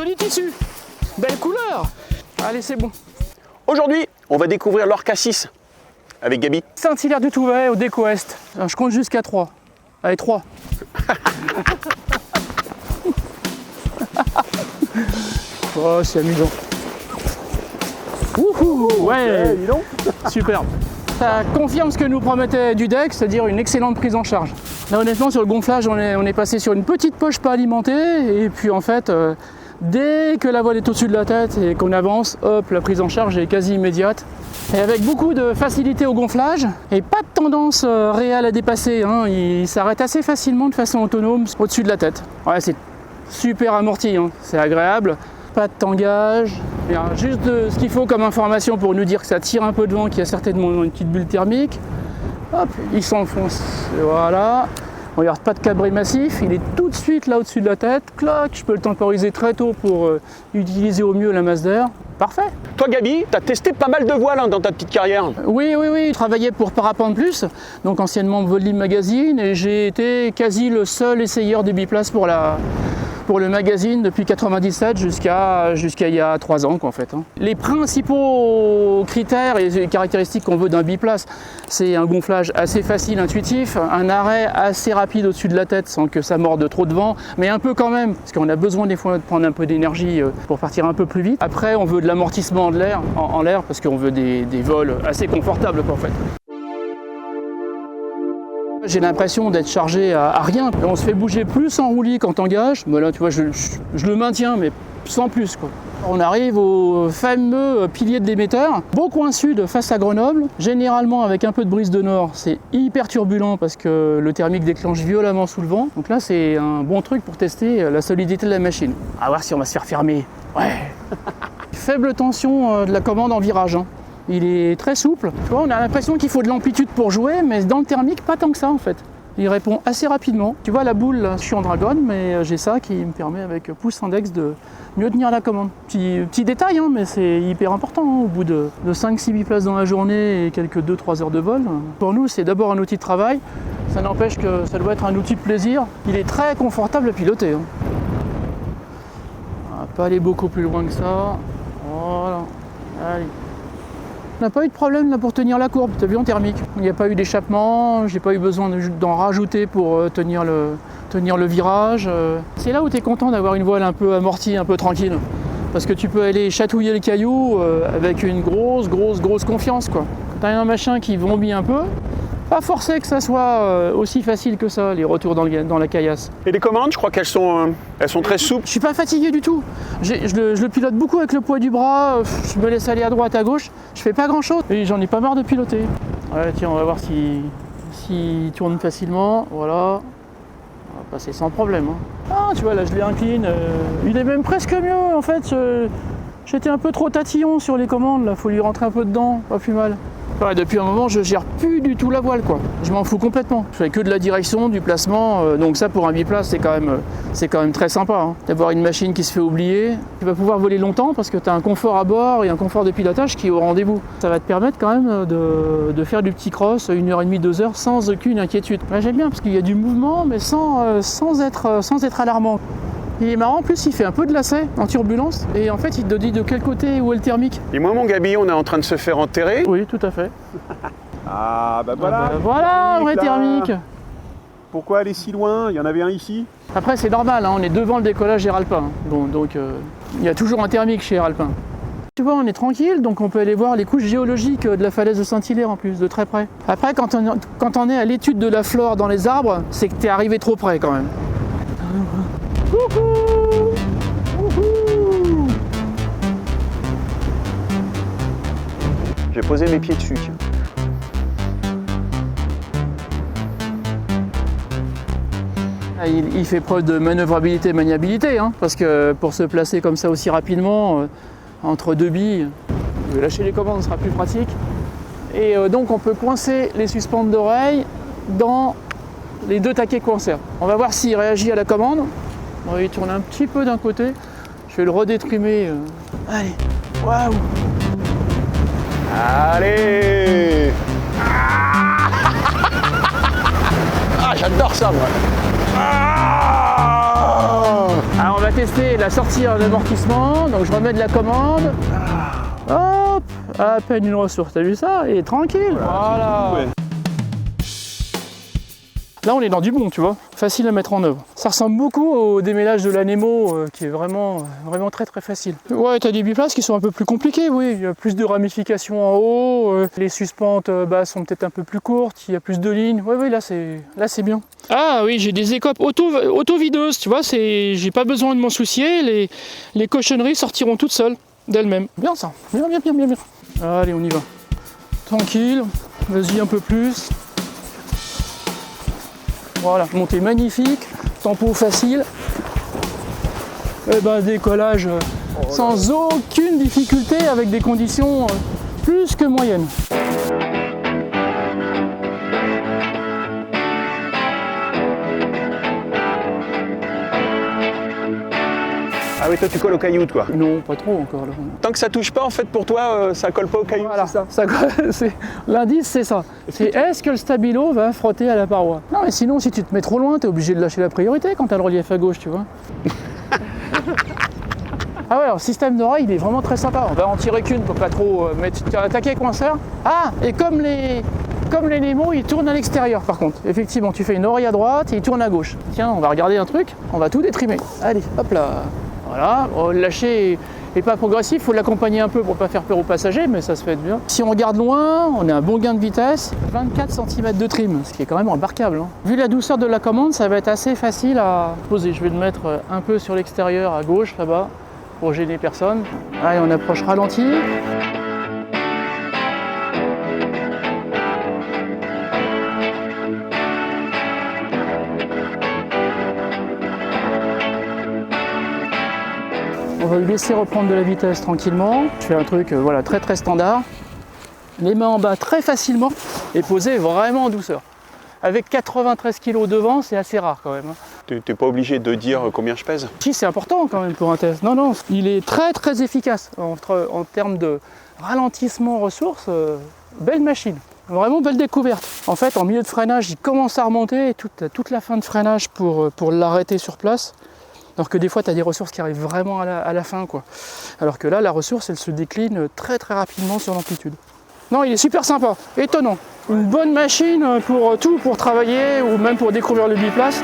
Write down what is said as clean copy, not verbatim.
Joli tissu, belle couleur. Allez, c'est bon. Aujourd'hui, on va découvrir l'Orca 6 avec Gaby. Saint-Hilaire du Touvet au Déco-Est. Je compte jusqu'à 3. Allez, 3. Oh, c'est amusant. Wouhou, ouais, superbe. Ça confirme ce que nous promettait Dudek, c'est-à-dire une excellente prise en charge. Là, honnêtement, sur le gonflage, on est passé sur une petite poche pas alimentée, et puis en fait, dès que la voile est au-dessus de la tête et qu'on avance, hop, la prise en charge est quasi immédiate. Et avec beaucoup de facilité au gonflage, et pas de tendance réelle à dépasser, hein. Il s'arrête assez facilement de façon autonome au-dessus de la tête. Ouais, c'est super amorti, hein. C'est agréable. Pas de tangage, juste ce qu'il faut comme information pour nous dire que ça tire un peu de vent, qu'il y a certainement une petite bulle thermique. Hop, il s'enfonce, voilà. Regarde, pas de cabri massif, il est tout de suite là au-dessus de la tête. Clac, je peux le temporiser très tôt pour utiliser au mieux la masse d'air. Parfait. Toi Gaby, tu as testé pas mal de voiles hein, dans ta petite carrière. Oui, je travaillais pour Parapente Plus, donc anciennement Volume Magazine, et j'ai été quasi le seul essayeur des biplaces pour le magazine depuis 97 jusqu'à il y a 3 ans en fait. Les principaux critères et caractéristiques qu'on veut d'un biplace, c'est un gonflage assez facile, intuitif, un arrêt assez rapide au-dessus de la tête sans que ça morde trop de vent, mais un peu quand même, parce qu'on a besoin des fois de prendre un peu d'énergie pour partir un peu plus vite. Après, on veut de l'amortissement de l'air en l'air parce qu'on veut des vols assez confortables en fait. J'ai l'impression d'être chargé à rien. On se fait bouger plus en roulis qu'en tangage. Mais là, tu vois, je le maintiens, mais sans plus, quoi. On arrive au fameux pilier de l'émetteur, beau coin sud face à Grenoble, généralement avec un peu de brise de nord. C'est hyper turbulent parce que le thermique déclenche violemment sous le vent. Donc là, c'est un bon truc pour tester la solidité de la machine. À voir si on va se faire fermer. Ouais. Faible tension de la commande en virage, hein. Il est très souple. Tu vois, on a l'impression qu'il faut de l'amplitude pour jouer, mais dans le thermique, pas tant que ça en fait. Il répond assez rapidement. Tu vois la boule, là, je suis en dragon, mais j'ai ça qui me permet avec pouce index de mieux tenir la commande. Petit détail, hein, mais c'est hyper important. Hein, au bout de 5-6 biplaces dans la journée et quelques 2-3 heures de vol. Pour nous, c'est d'abord un outil de travail. Ça n'empêche que ça doit être un outil de plaisir. Il est très confortable à piloter. Hein. On va pas aller beaucoup plus loin que ça. Voilà. Allez. On n'a pas eu de problème là pour tenir la courbe, tu as vu en thermique. Il n'y a pas eu d'échappement, j'ai pas eu besoin d'en rajouter pour tenir le virage. C'est là où tu es content d'avoir une voile un peu amortie, un peu tranquille. Parce que tu peux aller chatouiller le caillou avec une grosse confiance, quoi. Quand tu as un machin qui vombit un peu, pas forcé que ça soit aussi facile que ça, les retours dans la caillasse. Et les commandes, je crois qu'elles sont très souples. Je suis pas fatigué du tout. Je le pilote beaucoup avec le poids du bras, je me laisse aller à droite, à gauche, je fais pas grand chose. Et j'en ai pas marre de piloter. Ouais, tiens, on va voir s'il tourne facilement, voilà. On va passer sans problème. Hein. Ah, tu vois, là je l'incline, il est même presque mieux en fait. J'étais un peu trop tatillon sur les commandes, là, faut lui rentrer un peu dedans, pas plus mal. Ouais, depuis un moment, je gère plus du tout la voile, quoi. Je m'en fous complètement. Je fais que de la direction, du placement. Donc ça, pour un biplace, c'est quand même très sympa. Hein. D'avoir une machine qui se fait oublier. Tu vas pouvoir voler longtemps parce que tu as un confort à bord et un confort de pilotage qui est au rendez-vous. Ça va te permettre quand même de faire du petit cross 1h30, 2 heures sans aucune inquiétude. Ouais, j'aime bien parce qu'il y a du mouvement, mais sans être alarmant. Il est marrant, en plus il fait un peu de lacet en turbulence et en fait il te dit de quel côté où est le thermique. Et moi mon Gaby, on est en train de se faire enterrer. Oui, tout à fait. Ah bah voilà. Voilà, vrai thermique. Pourquoi aller si loin? Il y en avait un ici. Après c'est normal, hein, on est devant le décollage Air Alpin. Bon, donc il y a toujours un thermique chez Air Alpin. Tu vois, on est tranquille, donc on peut aller voir les couches géologiques de la falaise de Saint-Hilaire en plus, de très près. Après, quand on est à l'étude de la flore dans les arbres, c'est que tu es arrivé trop près quand même. Coucou! Coucou! Je vais poser mes pieds dessus. Tiens. Il fait preuve de manœuvrabilité et maniabilité, hein, parce que pour se placer comme ça aussi rapidement, entre deux billes, lâcher les commandes sera plus pratique. Et donc on peut coincer les suspentes d'oreilles dans les 2 taquets coincés. On va voir s'il réagit à la commande. On va y tourner un petit peu d'un côté. Je vais le redétrimer. Allez, waouh! Allez! Ah, j'adore ça, moi! Alors on va va tester la sortie d'amortissement, donc je remets de la commande. Hop, à peine une ressource, t'as vu ça? Et tranquille, voilà. Ouais. Là on est dans du bon, tu vois, facile à mettre en œuvre. Ça ressemble beaucoup au démêlage de la Nemo qui est vraiment très très facile. Ouais, t'as des biplaces qui sont un peu plus compliqués, oui, il y a plus de ramifications en haut, les suspentes basses sont peut-être un peu plus courtes, il y a plus de lignes. Oui, là c'est bien. Ah oui, j'ai des écopes auto-videuses, tu vois, j'ai pas besoin de m'en soucier, les cochonneries sortiront toutes seules d'elles-mêmes. Bien ça, bien. Allez, on y va. Tranquille, vas-y un peu plus. Voilà, montée magnifique, tempo facile, et ben décollage sans aucune difficulté avec des conditions plus que moyennes. Ah oui, toi tu colles aux cailloux, quoi. Non, pas trop encore là. Tant que ça touche pas, en fait, pour toi, ça colle pas aux cailloux, Voilà, c'est ça? L'indice c'est ça. C'est est-ce que le stabilo va frotter à la paroi? Non mais sinon si tu te mets trop loin, t'es obligé de lâcher la priorité quand t'as le relief à gauche, tu vois. Ah ouais, alors le système d'oreille il est vraiment très sympa. On va en tirer qu'une pour pas trop mettre attaquer coinceur. Ah, et comme les Nemo, ils tournent à l'extérieur par contre. Effectivement, tu fais une oreille à droite et ils tournent à gauche. Tiens, on va regarder un truc, on va tout détrimer. Allez, hop là. Voilà, le lâcher n'est pas progressif, il faut l'accompagner un peu pour pas faire peur aux passagers, mais ça se fait bien. Si on regarde loin, on a un bon gain de vitesse, 24 cm de trim, ce qui est quand même remarquable. Hein. Vu la douceur de la commande, ça va être assez facile à poser. Je vais le mettre un peu sur l'extérieur à gauche là-bas pour gêner personne. Allez, on approche ralenti. On va lui laisser reprendre de la vitesse tranquillement. Je fais un truc voilà, très très standard. Les mains en bas très facilement et poser vraiment en douceur. Avec 93 kg devant, c'est assez rare quand même. T'es pas obligé de dire combien je pèse? Si, c'est important quand même pour un test. Non, il est très très efficace en termes de ralentissement ressources. Belle machine. Vraiment belle découverte. En fait, en milieu de freinage, il commence à remonter et toute la fin de freinage pour l'arrêter sur place. Alors que des fois, tu as des ressources qui arrivent vraiment à la fin, quoi. Alors que là, la ressource, elle se décline très très rapidement sur l'amplitude. Non, il est super sympa, étonnant. Une bonne machine pour tout, pour travailler ou même pour découvrir le biplace.